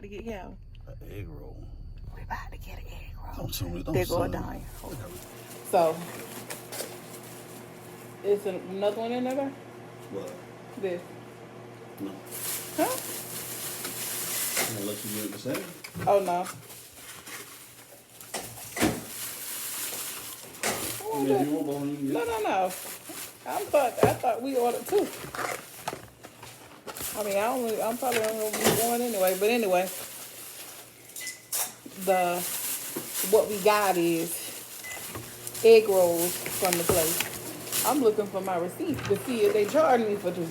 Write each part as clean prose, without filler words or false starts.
get Cal? An egg roll. We about to get an egg roll. Don't tell me. Don't They're tell going me. down. So, is another one in there? What? This. No. Huh? I'm gonna let you do it the same. Oh, no. Yeah, you want one, you can get it. No. I thought we ordered two. I mean, I'm probably only gonna be one anyway. But anyway, what we got is egg rolls from the place. I'm looking for my receipt to see if they charge me for this.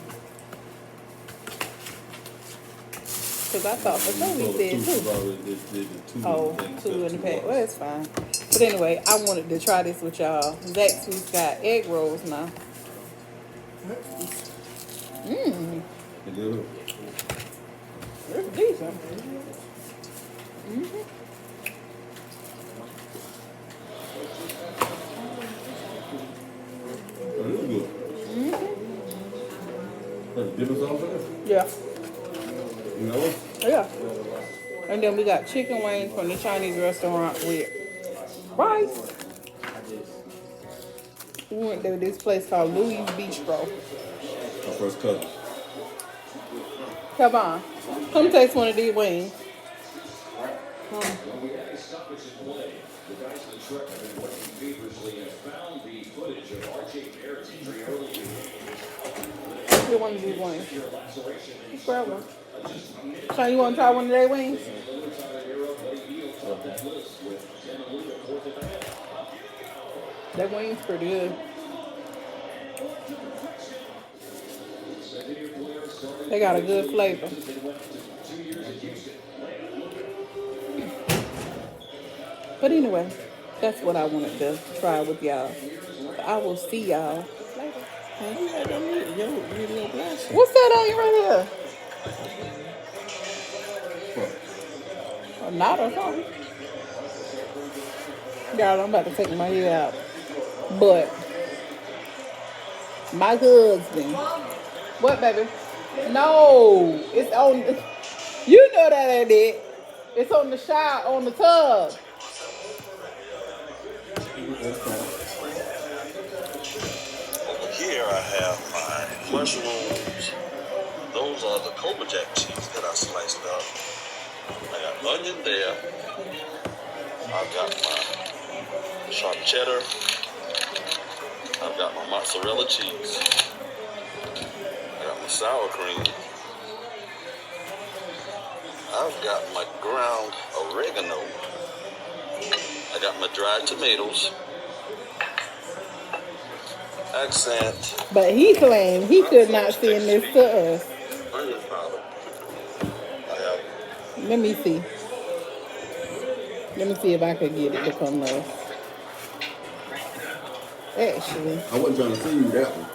Because I thought for sure we said two. Oh, two in the pack. Well, it's fine. But anyway, I wanted to try this with y'all. Zaxbys got egg rolls now. Mmm. It's decent. Mm-hmm. Oh, this is good. Mm-hmm. That's different sauce there? Yeah. You know what? Yeah. And then we got chicken wings from the Chinese restaurant with rice. We went to this place called Louis Bistro. My first cousin. Come on. Come taste one of these wings. Get one of these wings. Just grab one. So you want to try one of their wings? That wing's pretty good. They got a good flavor. But anyway, that's what I wanted to try with y'all. I will see y'all later. What's that on you right here? A knot or something? Y'all, I'm about to take my hair out. But my husband. What, baby? No, it's on. You know that ain't it. It's on the shower, on the tub. Over here I have my mushrooms. Those are the Cobra Jack cheese that I sliced up. I got onion there. I've got my sharp cheddar. I've got my mozzarella cheese. I got my sour cream. I've got my ground oregano. I got my dried tomatoes. Accent. But he claimed he could not send this to us. Onion powder. I have. Let me see. Let me see if I could get it to come up. Actually. I wasn't trying to send you that one.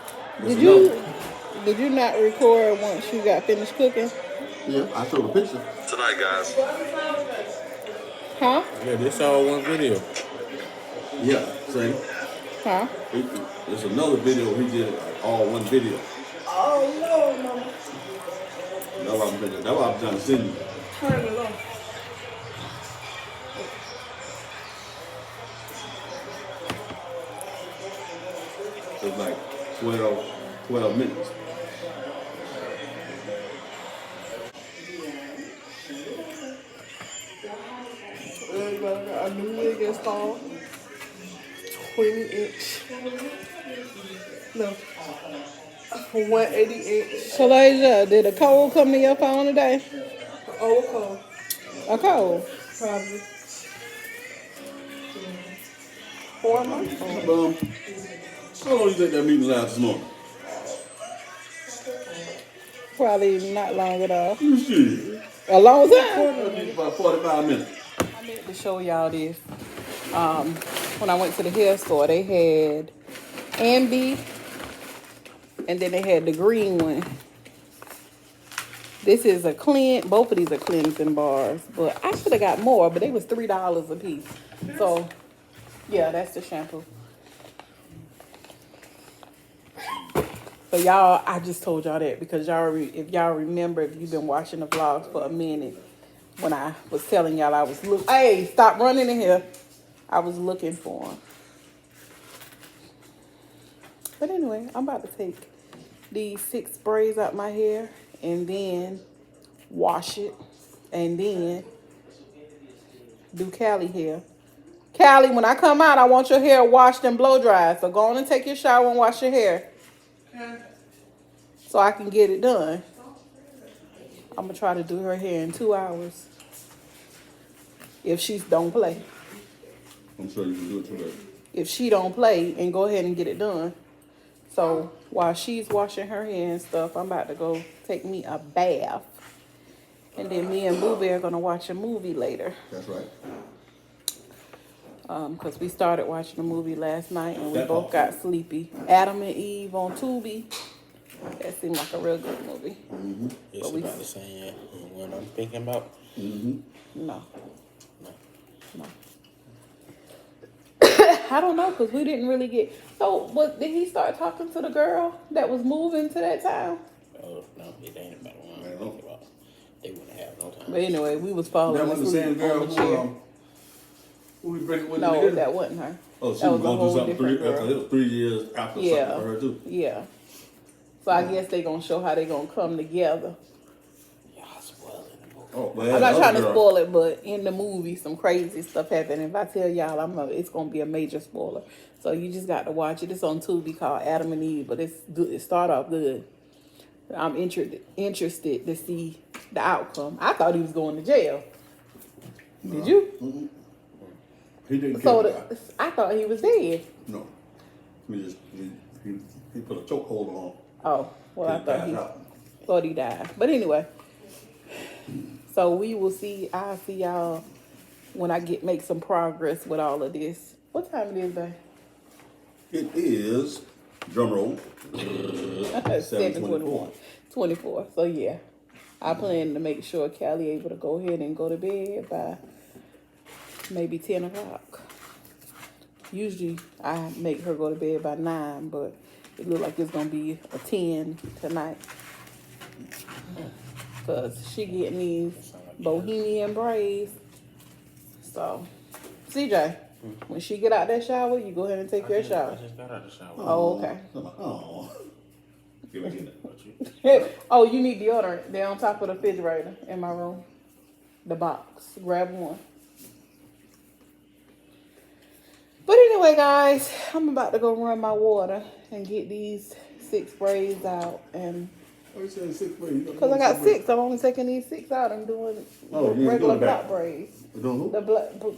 Did you not record once you got finished cooking? Yeah, I showed a picture. Tonight, guys. Huh? Yeah, this all one video. Yeah, same. Huh? There's another video he did, all one video. Oh no, mama. That's what I'm trying to send you. Turn it on. It's like 12 minutes. A new wig installed. 20-inch. No. 180-inch. Shalasia, did a cold come to your phone today? Oh, cold. A cold? Probably. 4 months. How long you think that meeting lasted this morning? Probably not long at all. Shit. A long time. About 45 minutes. I meant to show y'all this. When I went to the hair store, they had Ambi, and then they had the green one. This is a both of these are cleansing bars, but I should have got more, but they was $3 a piece. So, yeah, that's the shampoo. So y'all, I just told y'all that because if y'all remember, if you've been watching the vlogs for a minute, when I was telling y'all I was looking. Hey, stop running in here. I was looking for them. But anyway, I'm about to take these 6 braids out my hair and then wash it and then do Callie hair. Callie, when I come out, I want your hair washed and blow dried. So go on and take your shower and wash your hair. So I can get it done. I'm going to try to do her hair in 2 hours. If she don't play. I'm sure you can do it today. If she don't play and go ahead and get it done. So while she's washing her hair and stuff, I'm about to go take me a bath. And then me and Boo Bear are going to watch a movie later. That's right. Because we started watching a movie last night and we both got sleepy. Adam and Eve on Tubi. That seemed like a real good movie. Mm-hmm. It's about the same one I'm thinking about. Mm-hmm. No. I don't know, because we didn't really get... So, did he start talking to the girl that was moving to that town? Oh, no, it ain't about the one I'm thinking about. They wouldn't have no time. But anyway, we was falling That was the same girl on the chair. who we bring with No, together? that wasn't her. Oh, she That was was a going whole through something different girl. it was 3 years after something for her too. Yeah. So I guess they gonna show how they gonna come together. Y'all spoiling the movie. Oh, well, I'm not trying to girl. spoil it, but in the movie, some crazy stuff happened. If I tell y'all, it's gonna be a major spoiler. So you just got to watch it. It's on Tubi called Adam and Eve, but it's good. It started off good. I'm interested to see the outcome. I thought he was going to jail. Did you? Mm-hmm. He didn't So kill I thought he was dead. No. He put a chokehold on. Oh, well, I thought passed out. thought he died. But anyway, so we will see. I'll see y'all when I make some progress with all of this. What time it is, babe? It is, drum roll, 7:21. 24. So yeah, I plan to make sure Callie able to go ahead and go to bed by maybe 10 o'clock. Usually I make her go to bed by 9, but it looks like it's gonna be a 10 tonight. Cause she getting these bohemian braids. So, CJ, when she get out that shower, you go ahead and take your shower. I just got out the shower. Oh, okay. Oh. Give me that. Oh, you need deodorant. They're on top of the refrigerator in my room. The box. Grab one. But anyway, guys, I'm about to go run my water and get these 6 braids out. And Oh, you said 6 braids. because I got 6, I'm only taking these 6 out and doing regular block braids. Doing who? The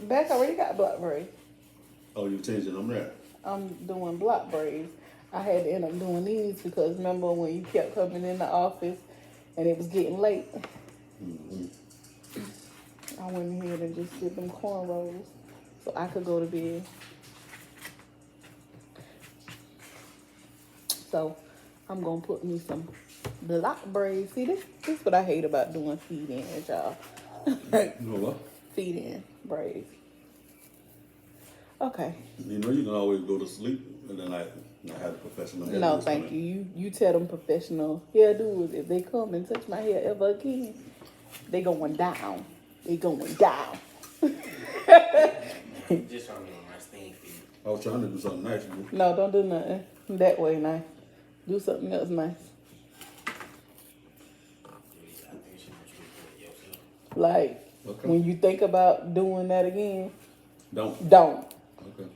back already got block braids. Oh, you changing them there? I'm doing block braids. I had to end up doing these because remember when you kept coming in the office and it was getting late. Mm-hmm. I went ahead and just did them cornrows so I could go to bed. So I'm gonna put me some block braids. See, this is what I hate about doing feed-ins, y'all. You know what? Feed-in braids. Okay. You know you can always go to sleep and then I have a professional hair. No, thank you. You tell them professional hairdos if they come and touch my hair ever again, they going down. They going down. Just on your nice thing for you. I was trying to do something nice. You know? No, don't do nothing that way nice. Do something else nice. Like, Okay. when you think about doing that again, Don't. Okay.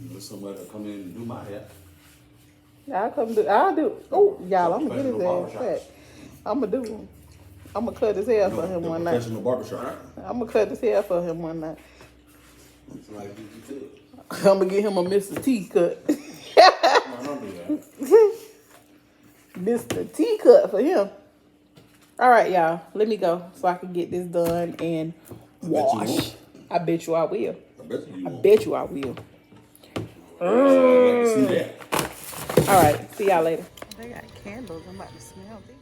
There's somebody to come in and do my hair. I'll do. Oh, y'all, I'm gonna get his Professional ass barbershop. back. I'm gonna do him. I'm gonna cut his hair for him one night. Professional barbershop. I'm gonna cut his hair for him one night. Somebody beat you to it. I'm gonna get him a Mr. T cut. No, don't do that. Mr. T cut for him. All right, y'all. Let me go so I can get this done and wash. I bet you I will. I bet you I won't. bet you I will. See that? All right. See y'all later. They got candles. I'm about to smell these.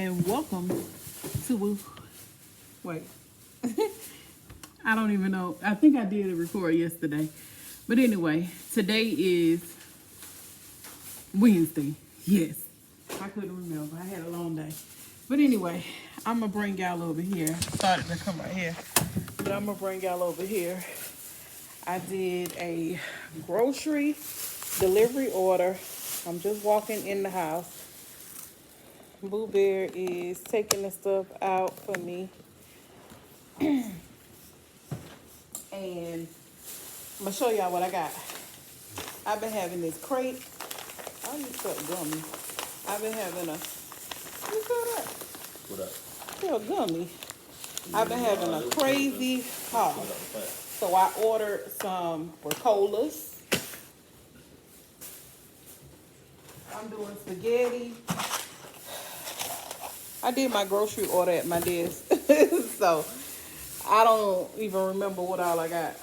and welcome to, wait, I don't even know. I think I did a record yesterday. But anyway, today is Wednesday. Yes, I couldn't remember. I had a long day. But anyway, I'm going to bring y'all over here. Started to come right here. But I'm going to bring y'all over here. I did a grocery delivery order. I'm just walking in the house. Boo Bear is taking the stuff out for me. And I'm going to show y'all what I got. I've been having this crate. I just felt gummy. I've been having a, you feel that? What up? Feel gummy. I've been having a crazy haul. So I ordered some Ricolas. I'm doing spaghetti. I did my grocery order at my desk. So I don't even remember what all I got.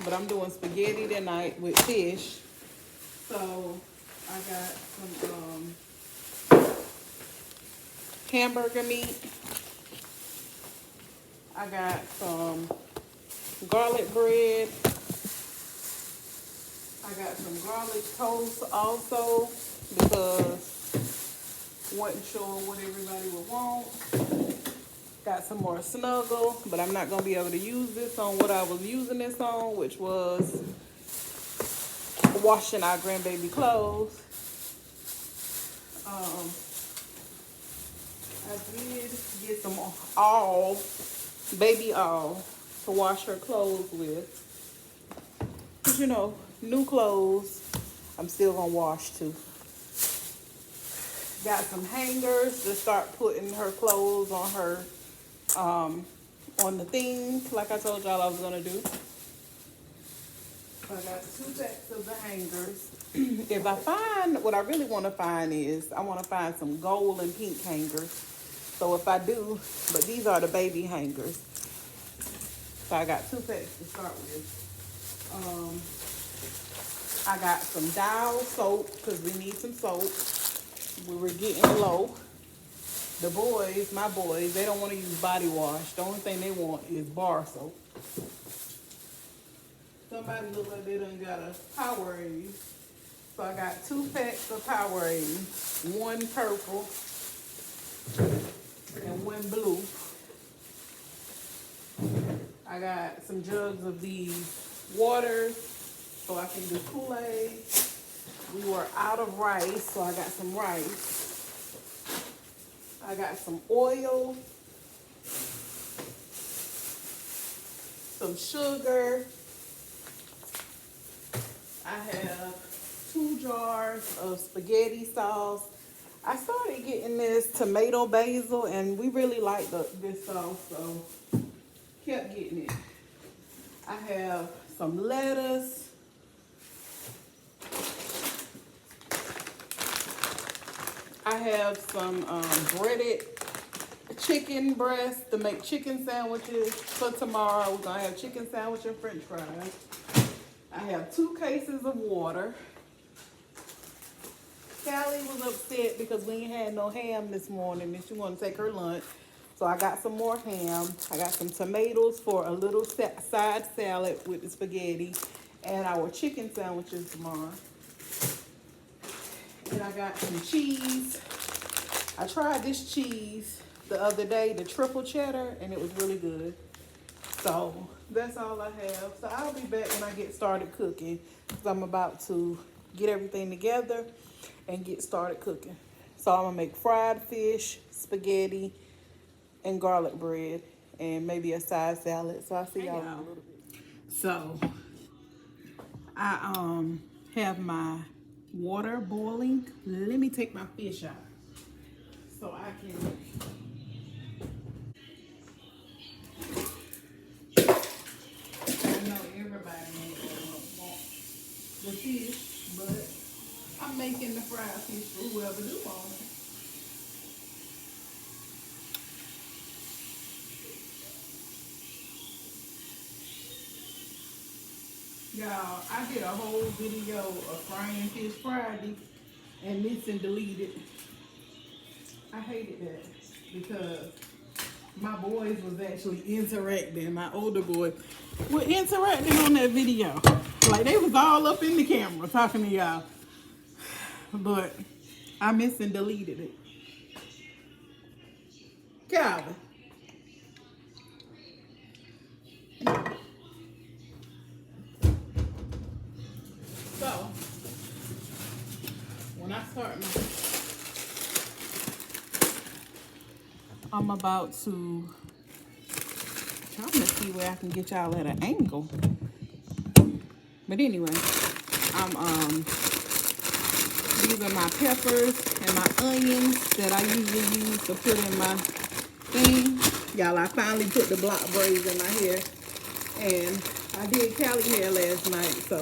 But I'm doing spaghetti tonight with fish. So I got some hamburger meat. I got some garlic bread. I got some garlic toast also because wasn't sure what everybody would want. Got some more Snuggle, but I'm not going to be able to use this on what I was using this on, which was washing our grandbaby clothes. I did get some baby oil to wash her clothes with. Cause you know, new clothes, I'm still gonna wash too. Got some hangers to start putting her clothes on her, on the thing, like I told y'all I was gonna do. I got 2 packs of the hangers. If I find, what I really want to find is, I want to find some gold and pink hangers. So if I do, but these are the baby hangers. So I got 2 packs to start with. I got some Dial soap, because we need some soap. We were getting low. The boys, my boys, they don't want to use body wash. The only thing they want is bar soap. Somebody look like they done got a Powerade. So I got 2 packs of Powerade, 1 purple and 1 blue. I got some jugs of these waters so I can do Kool-Aid. We were out of rice, so I got some rice. I got some oil, some sugar. I have 2 jars of spaghetti sauce. I started getting this tomato basil, and we really like this sauce, so kept getting it. I have some lettuce. I have some breaded chicken breast to make chicken sandwiches for tomorrow. We're gonna have chicken sandwich and french fries. I have 2 cases of water. Callie was upset because we ain't had no ham this morning and she wanted to take her lunch. So I got some more ham. I got some tomatoes for a little side salad with the spaghetti and our chicken sandwiches tomorrow. And I got some cheese. I tried this cheese the other day, the triple cheddar, and it was really good. So that's all I have. So I'll be back when I get started cooking because I'm about to get everything together and get started cooking. So I'm gonna make fried fish, spaghetti, and garlic bread, and maybe a side salad. So I'll see y'all in a little bit. So I have my water boiling. Let me take my fish out so I can. I know everybody ain't gonna want the fish, but I'm making the fried fish for whoever do want it. Y'all, I did a whole video of frying fish Friday and missed and deleted. I hated that. because my boys was actually interacting. My older boys were interacting on that video. Like, they was all up in the camera talking to y'all. But I missed and deleted it. Calvin. So, when I start I'm about to trying to see where I can get y'all at an angle. But anyway, these are my peppers and my onions that I usually use to put in my thing. Y'all, I finally put the block braids in my hair. And I did Cali hair last night, so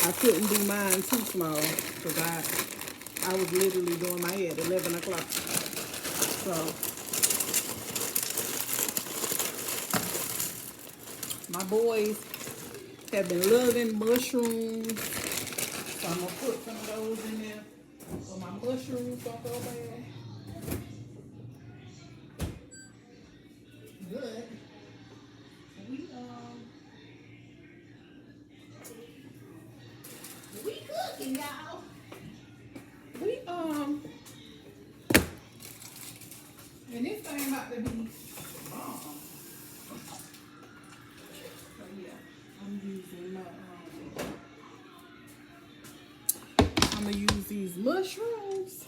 I couldn't do mine too small because I was literally doing my hair at 11 o'clock. So my boys have been loving mushrooms. So I'm going to put some of those in there so my mushrooms don't go bad. Good. We cooking, y'all. And this thing about to be bomb. So yeah, I'm using my I'm gonna use these mushrooms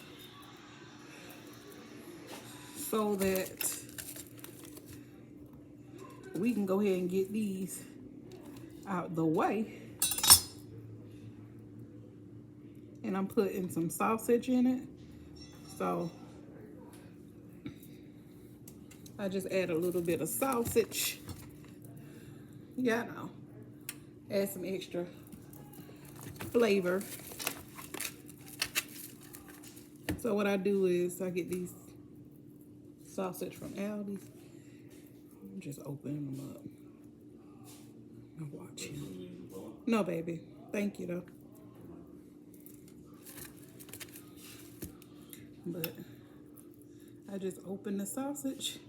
so that we can go ahead and get these out the way. And I'm putting some sausage in it. So I just add a little bit of sausage. Yeah, I know. Add some extra flavor. So what I do is I get these sausage from Aldi's. I'm just opening them up. I'm watching. No, baby. Thank you, though. But I just open the sausage,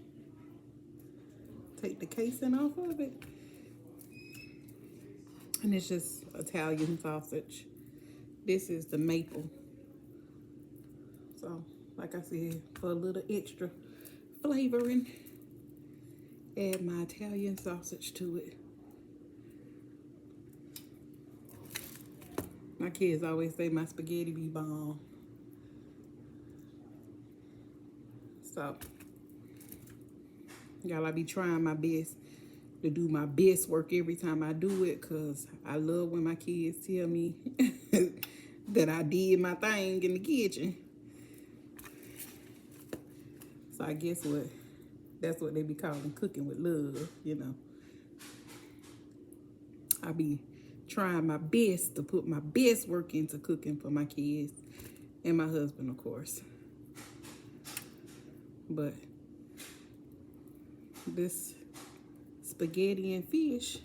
take the casing off of it, and it's just Italian sausage. This is the maple. So, like I said, for a little extra flavoring, add my Italian sausage to it. My kids always say my spaghetti be bomb. So, y'all, I be trying my best to do my best work every time I do it, because I love when my kids tell me that I did my thing in the kitchen. So I guess that's what they be calling cooking with love, you know. I be trying my best to put my best work into cooking for my kids and my husband, of course. But this spaghetti and fish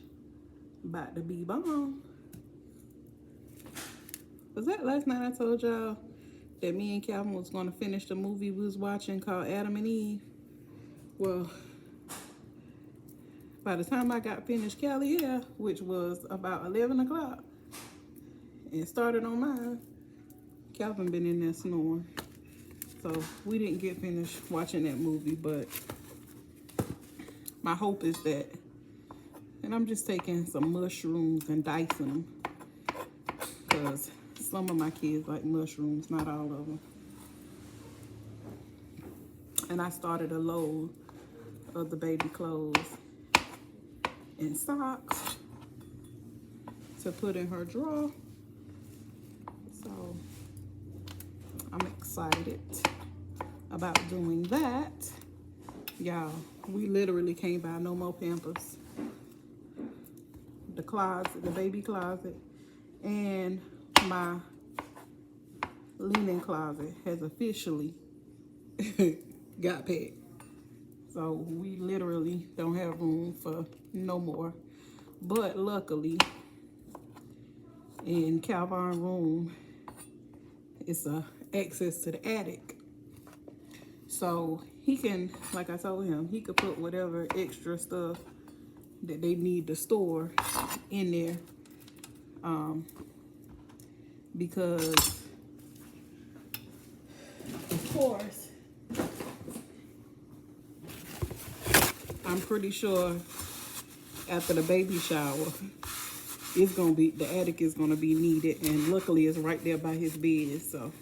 about to be bomb. Was that last night I told y'all that me and Calvin was going to finish the movie we was watching called Adam and Eve? Well, by the time I got finished Cali here, which was about 11 o'clock, and started on mine, Calvin been in there snoring. So we didn't get finished watching that movie, but my hope is that, and I'm just taking some mushrooms and dicing them, because some of my kids like mushrooms, not all of them. And I started a load of the baby clothes and socks to put in her drawer. So I'm excited about doing that. Y'all, we literally can't buy no more Pampers. The closet, the baby closet, and my linen closet has officially got packed. So we literally don't have room for no more. But luckily, in Calvin's room, it's access to the attic. So he can, like I told him, he could put whatever extra stuff that they need to store in there. Because, of course, I'm pretty sure after the baby shower, it's gonna be, the attic is gonna be needed, and luckily it's right there by his bed. So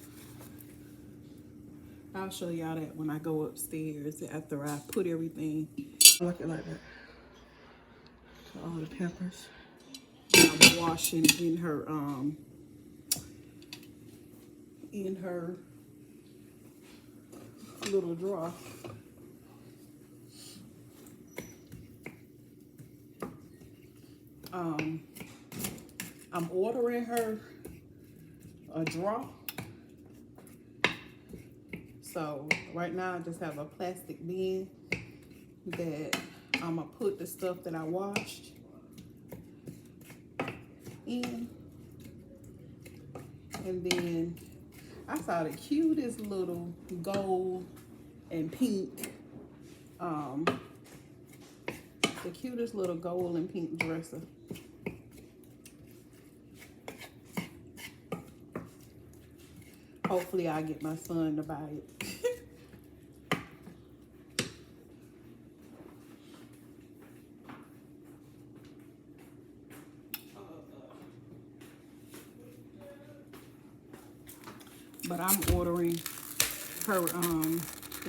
I'll show y'all that when I go upstairs after I put everything. I like it like that. All the peppers. I'm washing in her little drawer. I'm ordering her a drawer. So right now I just have a plastic bin that I'm gonna put the stuff that I washed in. And then I saw the cutest little gold and pink, the cutest little gold and pink dresser. Hopefully I get my son to buy it. But I'm ordering her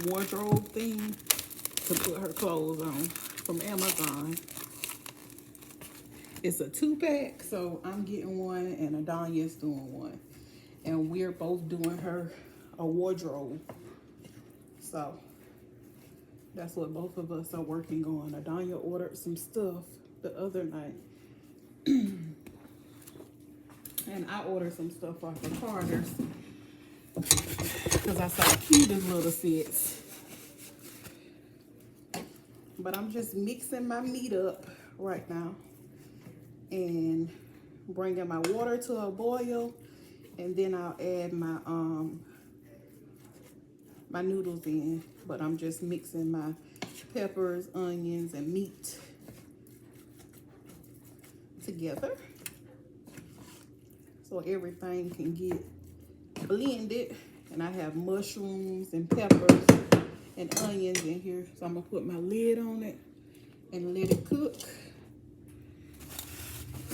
wardrobe thing to put her clothes on from Amazon. It's a 2-pack, so I'm getting one and Adonya's doing one. And we're both doing her a wardrobe. So that's what both of us are working on. Adonya ordered some stuff the other night. And I ordered some stuff off of Carter's, because I saw the cutest little sets. But I'm just mixing my meat up right now and bringing my water to a boil, and then I'll add my my noodles in. But I'm just mixing my peppers, onions, and meat together so everything can get blended. And I have mushrooms and peppers and onions in here, so I'm gonna put my lid on it and let it cook.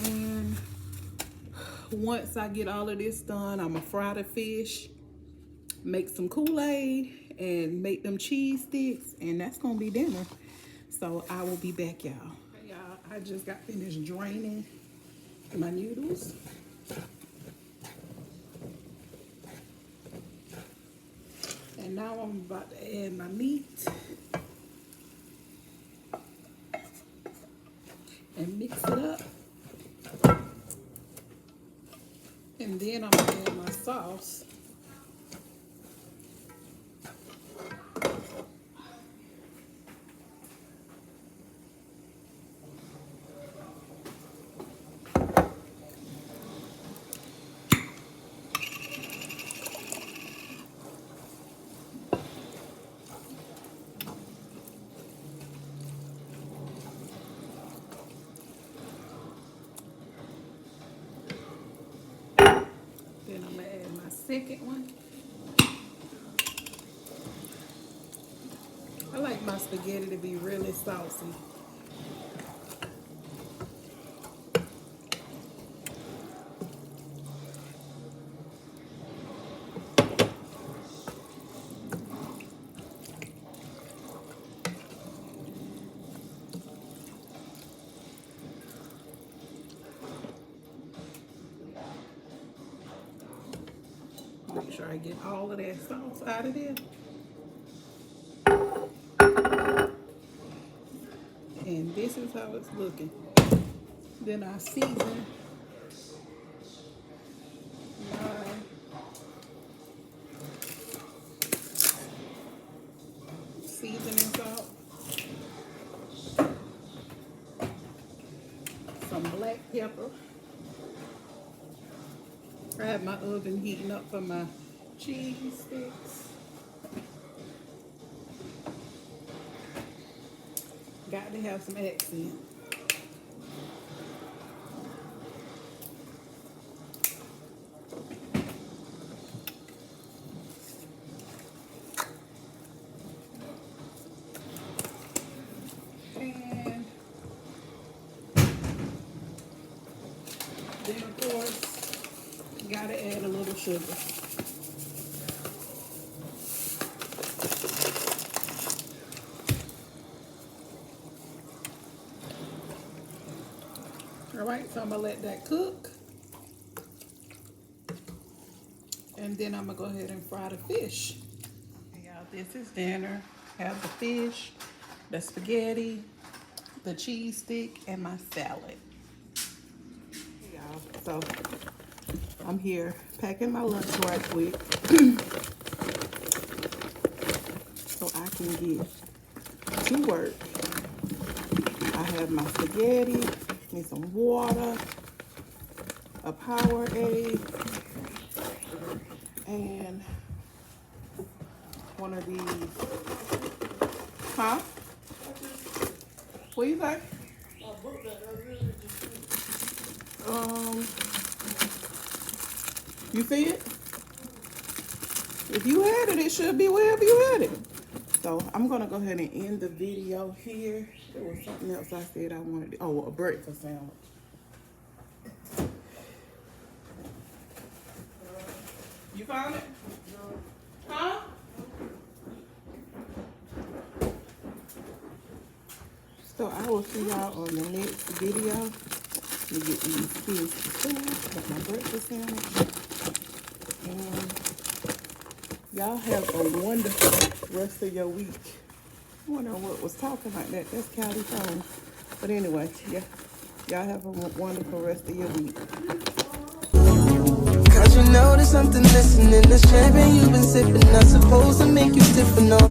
And once I get all of this done, I'm gonna fry the fish, make some Kool-Aid, and make them cheese sticks, and that's gonna be dinner. So I will be back, y'all. Y'all, I just got finished draining my noodles. And now I'm about to add my meat and mix it up. And then I'm gonna add my sauce. Then I'm gonna add my second one. I like my spaghetti to be really saucy. Make sure I get all of that sauce out of there. And this is how it's looking. Then I season my seasoning salt, some black pepper. I have my oven heating up for my cheese sticks. Got to have some accent. And then of course, gotta add a little sugar. All right, so I'm gonna let that cook. And then I'm gonna go ahead and fry the fish. Okay, y'all, this is dinner. Have the fish, the spaghetti, the cheese stick, and my salad. Hey, y'all, so I'm here packing my lunch right quick so I can get to work. I have my spaghetti, need some water, a Powerade, and one of these. Huh? What do you think? You see it? If you had it, it should be wherever you had it. So I'm gonna go ahead and end the video here. There was something else I said I wanted. Oh, a breakfast sandwich. You found it? Huh? So I will see y'all on the next video. Let me get these kids to school. Got my breakfast sandwich. And y'all have a wonderful rest of your week. I wonder what was talking like that. That's Callie phone. But anyway, yeah. Y'all have a wonderful rest of your week. Cause you know there's something missing in this champagne you've been sipping. Not supposed to make you different.